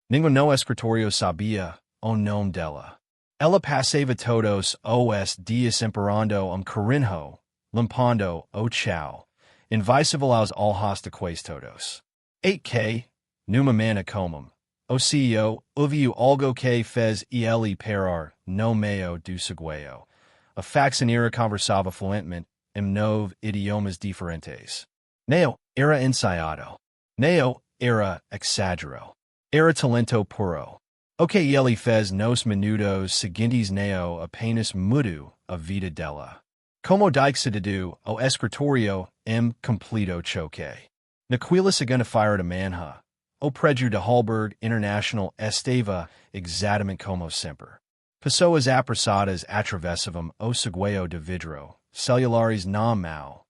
Ninguém no escritório sabia o nome dela. Ela passava todos os dias esperando carinho, limpando o chão, invisível aos olhos de quase todos. 8K, numa manhã comum, o CEO ouviu algo que fez ele parar no meio do segueio. A faccioneira conversava fluentemente em 9 idiomas diferentes. Não era ensaiado. Não era exagerado. Era talento puro. O que ele fez nos minutos seguintes não apenas mudou a vida dela. Como deixou o escritório completo choque. Naquela segunda-feira de manhã, o prédio de Hallberg International estava exatamente como sempre. Pessoas apressadas atravessavam o segueio de vidro, celulares na mão.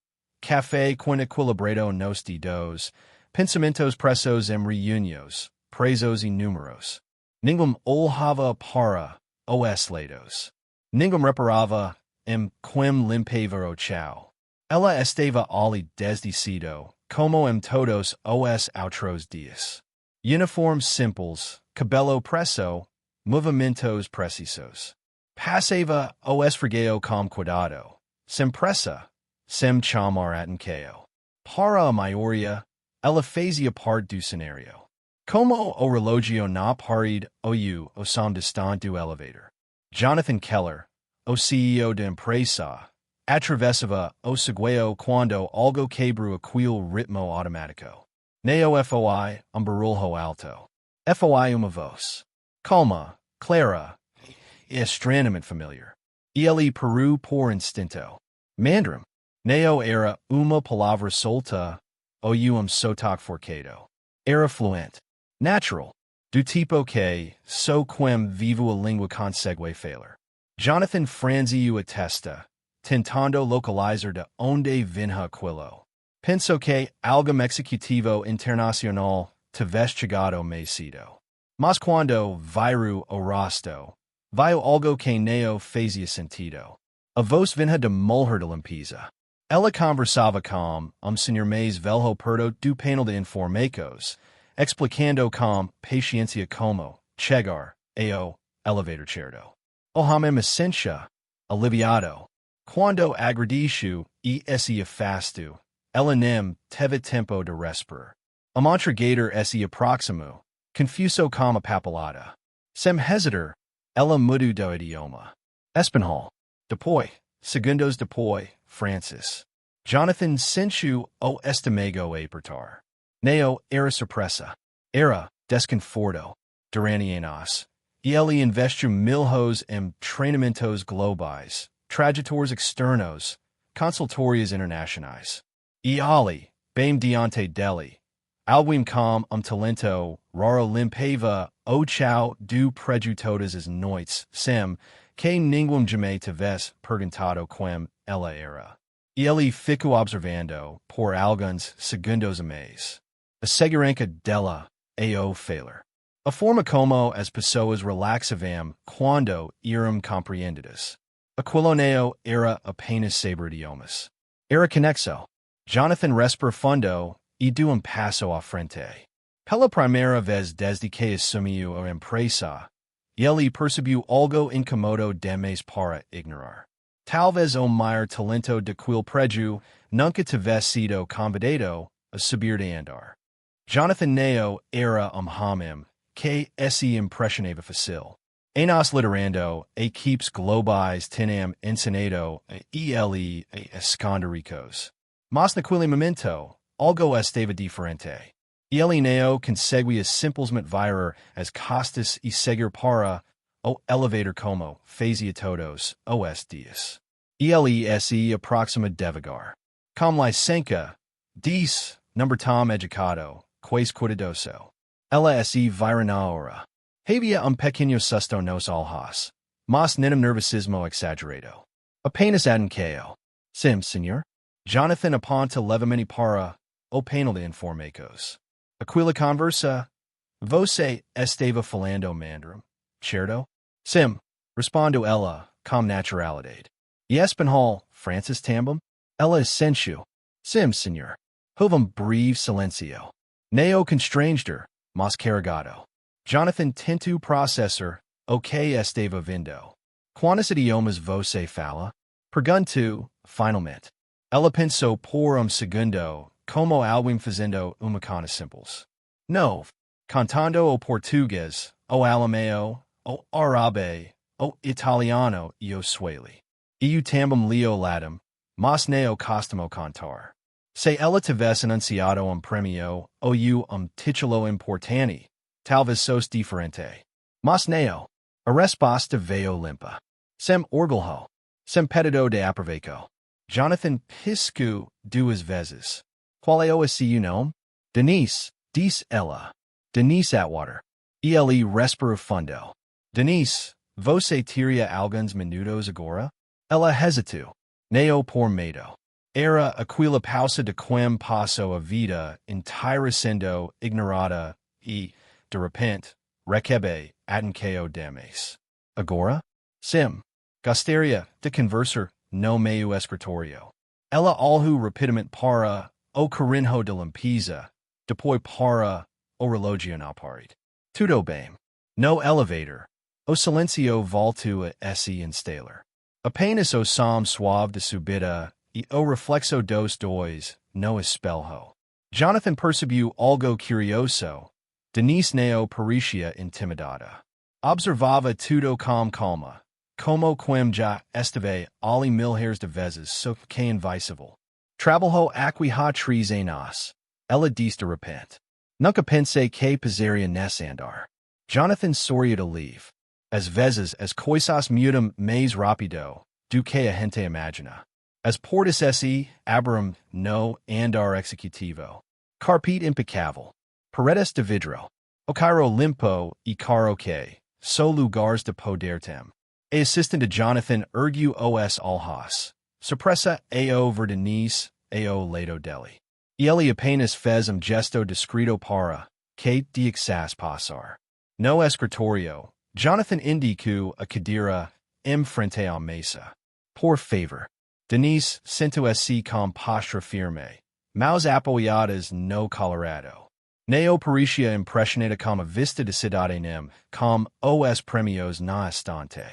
Café com equilibrado nos dedos, pensamentos presos em reuniões, presos e números. Ninguém olhava para os lados. Ninguém reparava em quem limpava o chão. Ela estava ali desde cedo, como em todos os outros dias. Uniformes simples, cabelo preso, movimentos precisos. Passava o esfregueio com cuidado, sem pressa, sem chamar atenção. Para a maioria, ela fazia parte do cenário. Como o relógio na parede ouviu o som distante do elevador. Jonathan Keller, o CEO da empresa, atravessava o segueio quando algo quebrou aquele ritmo automático. Neo foi barulho alto. Foi uma voz. Calma, clara, e estranhamente familiar. Ele parou por instinto. Mandarim. Neo era uma palavra solta, ouviu sotaque forcado. Era fluente. Natural. Do tipo que, so quem vivo a língua consegue falar. Jonathan franziu a testa, tentando localizar de onde vinha aquilo. Penso que algo executivo internacional tivesse chegado mais cedo. Mas quando viru o rosto, viu algo que não fazia sentido. A voz vinha de mulher de limpeza. Ela conversava com senhor mais velho perto do painel de informações, explicando com paciência como chegar ao elevador certo. O homem me sentia aliviado. Quando agradeceu e se afastou, ela nem teve tempo de respirar. O entregador se aproximou, confuso como a papelada. Sem hesitar, ela mudou do idioma. Espanhol. Depois, segundos depois, Francis. Jonathan sentiu o estômago apertar. Não era surpresa. Era desconforto. Durante anos, ele investiu milhões em treinamentos globais, trajetores externos, consultorias internacionais. E ali, bem diante dele, alguém com talento raro limpava o chão do prédio todas as noites, sem que ninguém jamais tivesse perguntado quem ela era. Ele ficou observando por alguns segundos a mais. A segurança dela é o falar. A forma como as pessoas relaxavam quando eram compreendidas. Aquilo não era apenas sobre idiomas. Era conexo. Jonathan respirou fundo e deu passo à frente. Pela primeira vez desde que assumiu a empresa, ele percebeu algo incômodo demais para ignorar. Talvez o maior talento daquele prédio nunca tivesse sido convidado a subir de andar. Jonathan não era homem que se impressionava fácil. Nós liderando equipes globais tinham ensinado a ele a esconder ricos. Mas naquele momento, algo estava diferente. Ele não conseguia simplesmente virar as costas e seguir para o elevador como fazia todos os dias. Ele se aproxima devagar. Com licença, diz, número tão educado, quase cuidadoso. Ela se vira na hora. Havia pequeno susto nos olhos, mas nenhum nervosismo exagerado. Apenas atenção. Sim, senhor. Jonathan aponta levemente para o painel de informações. Aquela conversa, você estava falando mandarim, certo? Sim, respondeu ela, com naturalidade. E espanhol, Francis também? Ela assentiu. Sim, senhor. Houve breve silêncio. Neo constrangedor, mas carregado. Jonathan Tintu processor, ok estava vindo. Quantas idiomas você fala? Pergunto, finalmente. Ela pensou por segundo, como alguém fazendo uma conta simples. Nove. Cantando o português, o alemão, o árabe, o italiano e o swahili. Eu também leo latim, mas não costumo cantar. Se ela tivesse anunciado premio ou título importante, talvez fosse diferente. Mas não. A resposta veio limpa. Sem orgulho. Sem pedido de aproveito. Jonathan piscou duas vezes. Qual é o seu nome? Denise, disse ela. Denise Atwater. Ele respirou fundo. Denise, você teria alguns minutos agora? Ela hesitou. Neo por medo. Era aquela pausa de quem passou a vida inteira sendo ignorada e, de repente, recebe atenção demais. Agora? Sim. Gostaria de conversar no meu escritório. Ela olhou rapidamente para o carinho de limpeza, depois para o relógio na parede. Tudo bem. No elevator. O silêncio voltou a se instalar. Apenas o som suave de subida e o reflexo dos dois no espelho. Jonathan percebeu algo curioso. Denise não parecia intimidada. Observava tudo com calma, como quem já esteve ali milhares de vezes so que invisível. Trabalhou aqui há 3 anos. Ela disse de repente. Nunca pensei que passaria nesse andar. Jonathan sorriu de alívio. Às vezes as coisas mudam mais rápido do que a gente imagina. As portas se abrem no andar executivo. Carpete impecável. Paredes de vidro. O carro limpo e caro que, so lugares de poder tem. A assistant de Jonathan ergueu os olhos. Surpresa ao ver Denise ao lado dele. Ele apenas fez gesto discreto para que deixasse passar. No escritório, Jonathan indicou a cadeira frente à mesa. Por favor. Denise sentou-se com postura firme, mãos apoiadas no Colorado. Neo parecia impressionada com a vista da cidade nem com os premios na estante.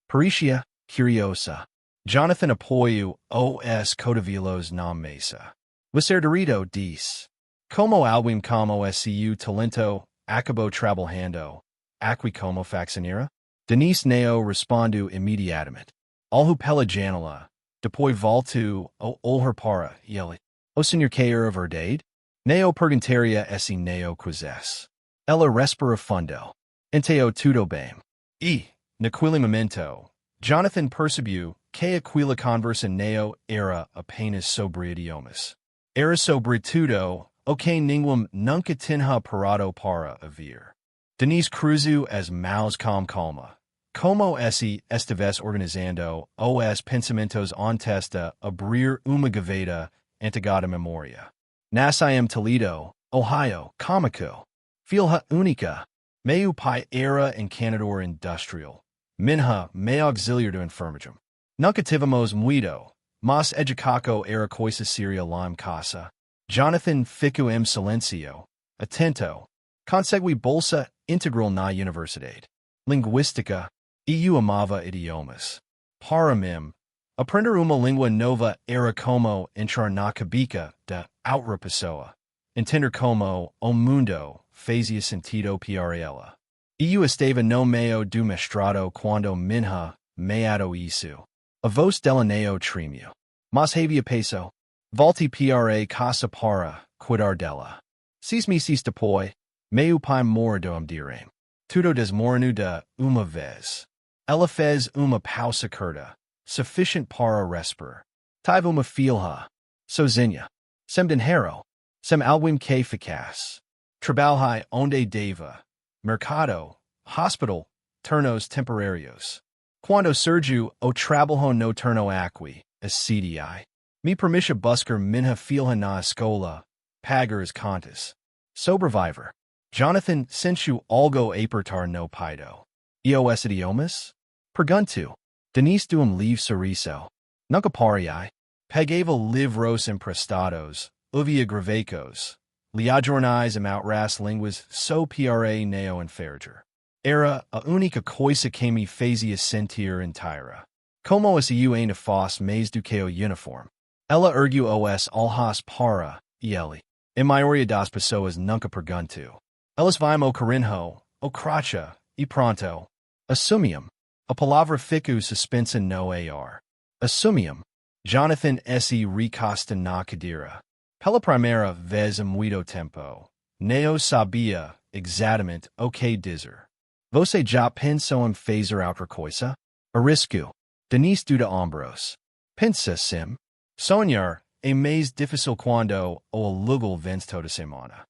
Parecia curiosa. Jonathan apoiou os cotovelos na mesa. Você direito disse. Como alguém como seu talento acabou trabalhando aqui como faxineira? Denise Neo respondeu imediatamente. Olhou pela janela. Depois voltou a olhar para ele. O senhor quer a verdade? Neo perguntaria se Neo quisesse. Ela respirou fundo. Entendeu tudo bem. E, naquele momento, Jonathan percebeu que aquela conversa Neo era apenas sobre idiomas. Era sobre tudo o que ninguém nunca tinha parado para ouvir. Denise cruzou as mãos com calma. Como se estivesse organizando os pensamentos antes de abrir uma gaveta antigada memória. Nasci Toledo, Ohio, cômico. Filha única. Meu pai era encanador industrial. Minha mãe auxiliar do enfermagem. Nunca tivemos muito, mas educado era coisa séria lá em casa. Jonathan ficou em silêncio, atento. Consegui bolsa integral na universidade. Linguística. Eu amava idiomas. Para mim, aprender uma língua nova era como entrar na cabeça de outra pessoa. Entender como o mundo fazia sentido para ela. Eu estava no meio do mestrado quando minha meado isso. A voz dela não tremeu. Mas havia peso. Voltei para casa para cuidar dela. 6 meses depois, meu pai morreu direm. Tudo desmoronou de uma vez. Ela fez uma pausa curta, suficiente para respirar. Tive uma filha, sozinha. Sem dinheiro. Sem alguém que eficaz. Trabalhei onde deva. Mercado, hospital, turnos temporários. Quando surgiu o trabalho noturno aqui, as CDI. Me permitia buscar minha filha na escola, pagar as contas. Sobreviver. Jonathan sentiu algo apertar no peito. E os idiomas? Pergunto. Denise deu livre sorriso. Nunca parei. Pegava livros emprestados, havia gravecos. Liadjornais em outras línguas so pra neo inferior. Era a única coisa que me fazia sentir inteira. Como esse ainda faz mais do que o uniforme. Ela ergueu os olhos para ele. A maioria das pessoas nunca perguntou. Elas vão o carinho, o cracha, e pronto. Assumiam. A palavra ficou suspensa no ar. Assumiam. Jonathan se recosta na cadeira. Pela primeira vez muito tempo. Neo sabia exatamente o que dizer. Você já pensou em fazer outra coisa? Arrisco. Denise duda ombros. Pensa sim. Sonhar é mais difícil quando o aluguel vence toda semana.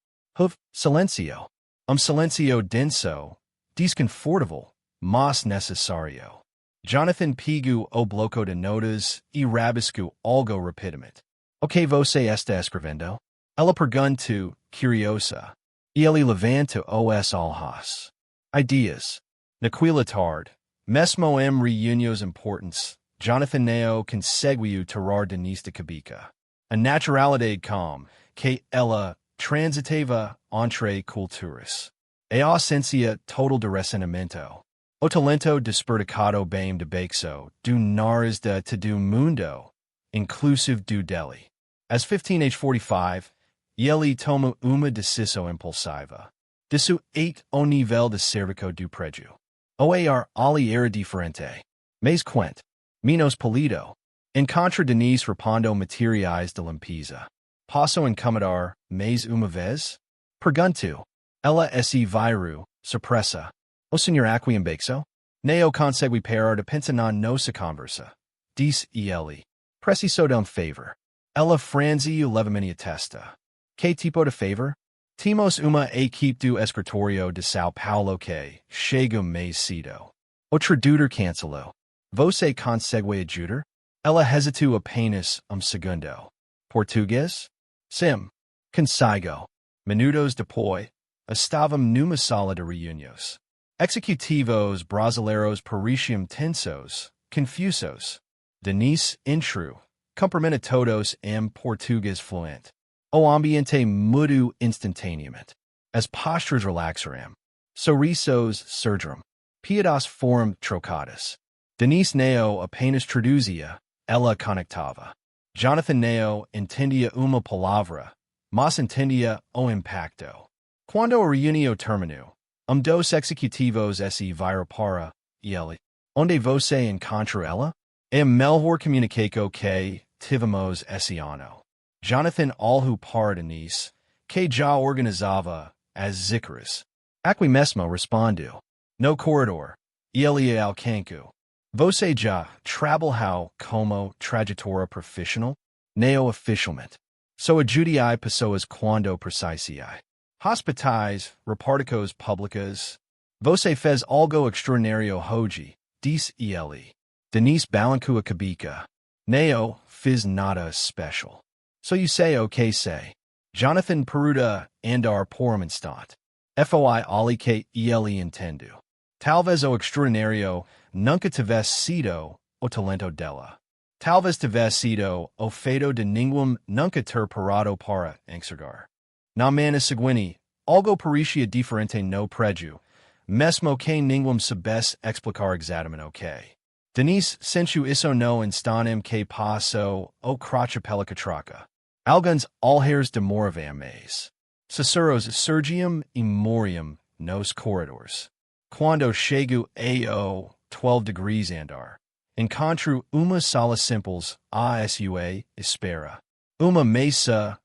Silêncio. Silêncio denso, desconfortável, mas necessário. Jonathan pegou o bloco de notas e rabiscou algo rapidamente. O que você está escrevendo? Ela perguntou, curiosa. E ele levanta os olhos. Ideas. Naquela tarde, mesmo em reuniões importantes, Jonathan Neo conseguiu tirar Denise de cabeça. A naturalidade com que ela transitava entre culturas. A ausência total de ressentimento. O talento despertado bem de bexo do nariz de todo mundo, inclusive do dele. Às 15h45, ele toma uma decisão impulsiva. Disso o nível de cervico do prédio. O ar ali era diferente. Mais quente. Menos polido. Encontra Denise repondo materiais de limpeza. Posso incomodar mais uma vez? Pergunto. Ela se virou, surpresa. O senhor aqui em bexo? Neo consegue parar de pensar na nossa conversa. Disse ele. Preciso de favor. Ela franziu levemente a testa. Que tipo de favor? Temos uma equipe do escritório de São Paulo que chega mais cedo. O tradutor cancelou. Você consegue ajudar? Ela hesitou apenas segundo. Português? Sim. Consigo. Minutos depois, estavam numa sala de reuniões. Executivos brasileiros pareciam tensos, confusos. Denise entrou. Cumprimenta todos em português fluente. O ambiente mudou instantaneamente. As posturas relaxaram. Sorrisos surgiram. Piadas foram trocadas. Denise Neo apenas traduzia, ela conectava. Jonathan Neo entendia uma palavra, mas entendia o impacto. Quando a reunião terminou, dos executivos se viram para ele. Onde você encontra ela? É a melhor comunicação que tivemos esse ano. Jonathan olhou para Denise, que já organizava as zicras. Aqui mesmo respondeu. No corredor. Ele é alcançou. Você já trabalhou como tradutora profissional? Neo oficialmente. Sou ajudiai pessoas quando precisai. Hospitais, reparticos públicas. Você fez algo extraordinário hoje, disse ele. Denise balancou a cabeça. Neo fiz nada special. So you say o que sei. Jonathan peruda andar por instante. Foi ali que ele entendeu. Talvez o extraordinário nunca tivesse sido o talento dela. Talvez tivesse sido o feito de ninguém nunca ter parado para enxergar. Na manhã seguinte, algo parecia diferente no prédio, mesmo que ninguém soubesse explicar exatamente o que. Denise sentiu isso no instante que passou o cracha pela catraca. Alguns olhares demoravam mais. Sussurros surgiam e morriam nos corredores. Quando chegou a 12 degrees andar, encontrou uma sala simples a sua espera. Uma mesa,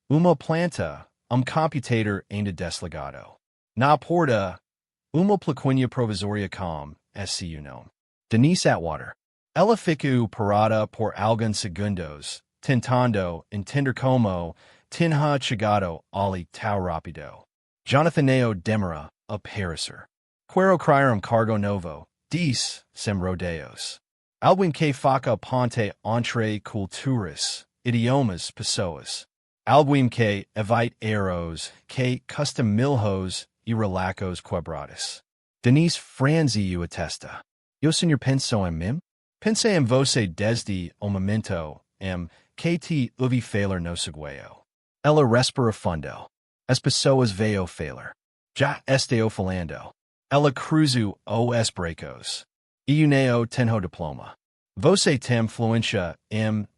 uma planta, computador ainda desligado. Na porta, uma plaquinha provisória com seu nome. Denise Atwater. Ela ficou parada por alguns segundos, tentando entender como tinha chegado ali tão rápido. Jonathan Neo demora a aparecer. Quero criar cargo novo, disse, sem rodeios. Alguém que faça ponte entre culturas, idiomas, pessoas. Alguém que evite erros, que custa milhos e relacos quebrados. Denise franziu a testa. O senhor pensou em mim? Pensei em você desde o momento em que te ouvi falar no segueu. Ela respira fundo. as pessoas veo falar. Já esteo falando. Ela cruzo os brecos. Eu neo tenho diploma. Você tem fluência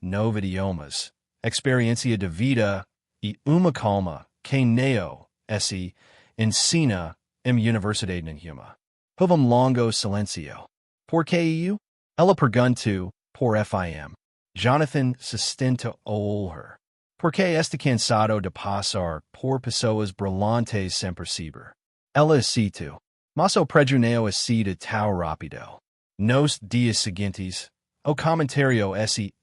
nove idiomas, experiência de vida e uma calma que neo se ensina universidade nenhuma. Houve longo silêncio. Por que eu? Ela perguntou por fim. Jonathan sustenta olhar. Porque está cansado de passar por pessoas brilhantes sem perceber. Ela cito. Mas o prejuneo de tão rápido. Nos dias seguintes, o comentário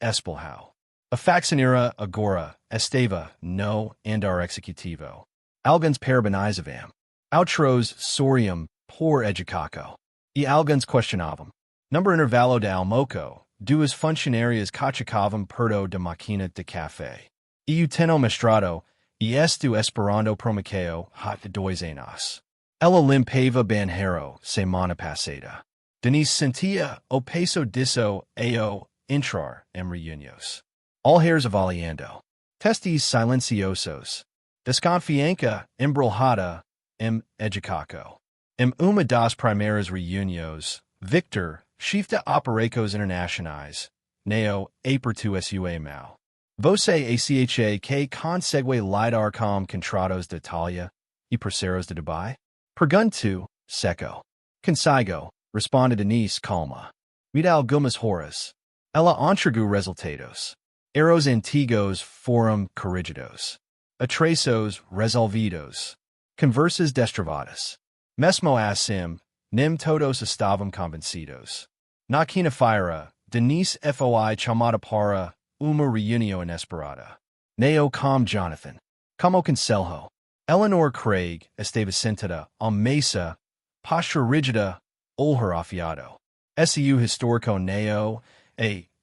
espelhou. A faccioneira agora estava no andar executivo. Alguns parabenizavam. Outros sorriam por educaco. E alguns questionavam. Number intervalo de almoço, duas funcionárias cachacavam perto de máquina de café. Eu tenho mestrado, e estou esperando promoção há 2 anos. Ela limpava banheiro semana passada. Denise sentia o peso disso ao entrar reuniões. Olhares avaliando. Testes silenciosos. Desconfiança embrulhada educaco. Uma das primeiras reuniões, Victor, chefe de operações internacionais, neo apertu sua mão. Você acha que consegue lidar com contratos de Itália e parceiros de Dubai? Pergunto, seco. Consigo, responde Denise calma. Mira algumas horas. Ela entregou resultados. Eros antigos foram corrigidos. Atrasos resolvidos. Conversas destravadas. Mesmo assim, nem todos estavam convencidos. Na quinta-feira, Denise foi chamada para uma reunião inesperada. Neo com Jonathan. Como conselho. Eleanor Craig estava sentada à mesa, postura rígida, olhar afiado. Seu histórico neo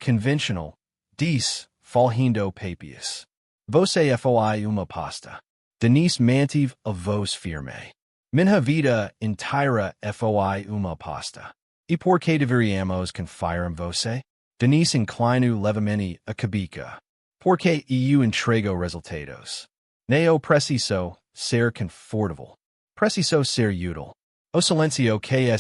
conventional, diz, falando papias. Você foi uma pasta. Denise manteve a voz firme. Minha vida inteira foi uma pasta. E por que deveríamos confiar em você? Denise inclinou levemente a cabeça. Porque eu entrego resultados. Neo preciso ser confortável. Preciso ser útil. O silêncio que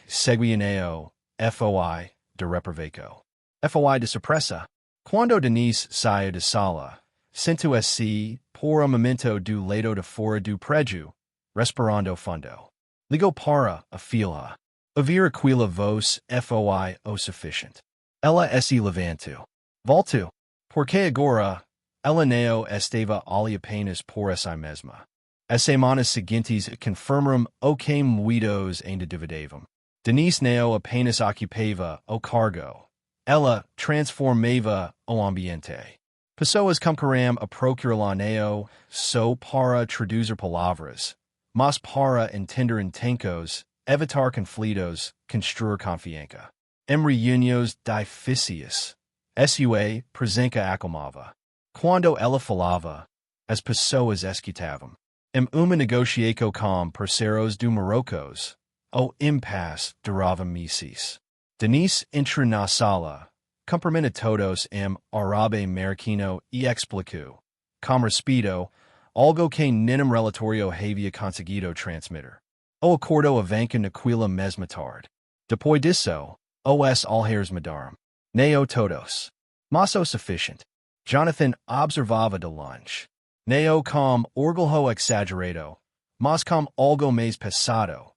seguia neo foi de reprovecho. Foi de surpresa. Quando Denise saiu da sala, sentou-se por um momento do lado de fora do prédio, respirando fundo. Ligou para a fila. Ouvir aquela voz foi o suficiente. Ela se levantou. Voltou. Porque agora, ela não estava ali apenas por si mesma. As semanas seguintes confirmaram o que muitos ainda duvidavam. Denise não apenas ocupava o cargo. Ela transformava o ambiente. Pessoas começaram a procurar neo só para traduzir palavras, mas para entender intentos, evitar conflitos, construir confiança. Em reuniões difíceis, sua presença acalmava. Quando ela falava, as pessoas escutavam. Em uma negociação com parceiros do Marrocos, o impasse durava meses. Denise entrou na sala, cumprimenta todos em árabe marroquino e explicou, com respeito, algo que nenhum relatório havia conseguido transmitir. O acordo avanca naquela mesma tarde. Depois disso, os olhares mudaram. Neo todos. Mas o suficiente. Jonathan observava de longe. Neo com orgulho exagerado, mas com algo mais pesado.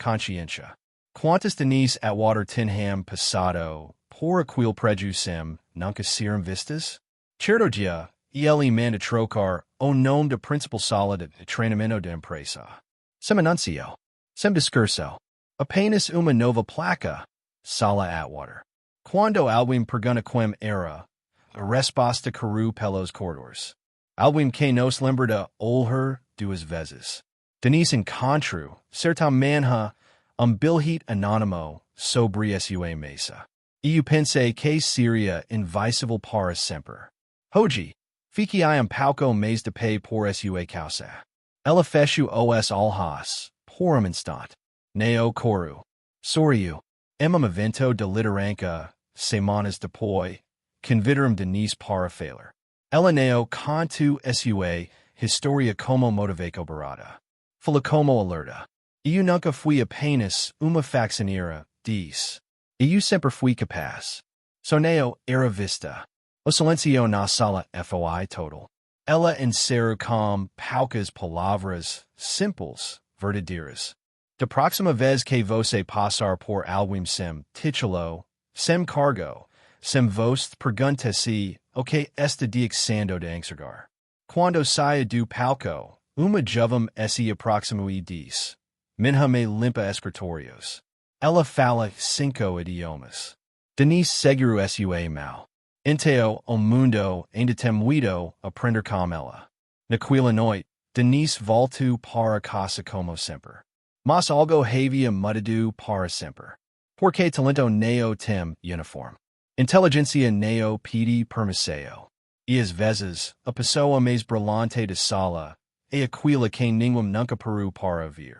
Consciência. Quantas Denise Atwater tinham passado por aquele prejuízo nunca serão vistas? Certo dia, ele manda trocar o nome da principal sala de treinamento de empresa. Sem anúncio. Sem discurso. Apenas uma nova placa. Sala Atwater. Quando alguém pergunta quem era, a resposta caiu pelos corredores. Alguém que nos lembra de olhar 2 vezes. Denise encontrou, certamente, bilhete anônimo sobre sua mesa. Eu pensei que seria invisível para sempre. Hoje, fiquei pouco mais de pé por sua causa. Ela fechou os olhos, por instante. Neo coru. Sorriu. Em evento de liderança, semanas depois, convidaram Denise para falar. Ela não contou sua historia como motivaco barata. Fala como alerta. Eu nunca fui apenas uma faxineira, diz. Eu sempre fui capaz. Soneo era vista. O silêncio na sala foi total. Ela encerrou com poucas palavras, simples, verdadeiras. Da próxima vez que você passar por algum sem título, sem cargo, sem voz pergunta se o que está dizendo de enxergar. Quando saia do palco, uma jovem se aproxima e diz: Minha me limpa escritórios. Ela fala 5 idiomas. Denise seguro sua mal. Inteo o mundo ainda tem muito aprender com ela. Naquela noite, Denise voltou para casa como sempre. Mas algo havia mudado para sempre. Porque talento neo tem uniforme. Inteligência neo pede permissão. E às vezes, a pessoa mais brilhante da sala é aquela que ninguém nunca parou para ouvir.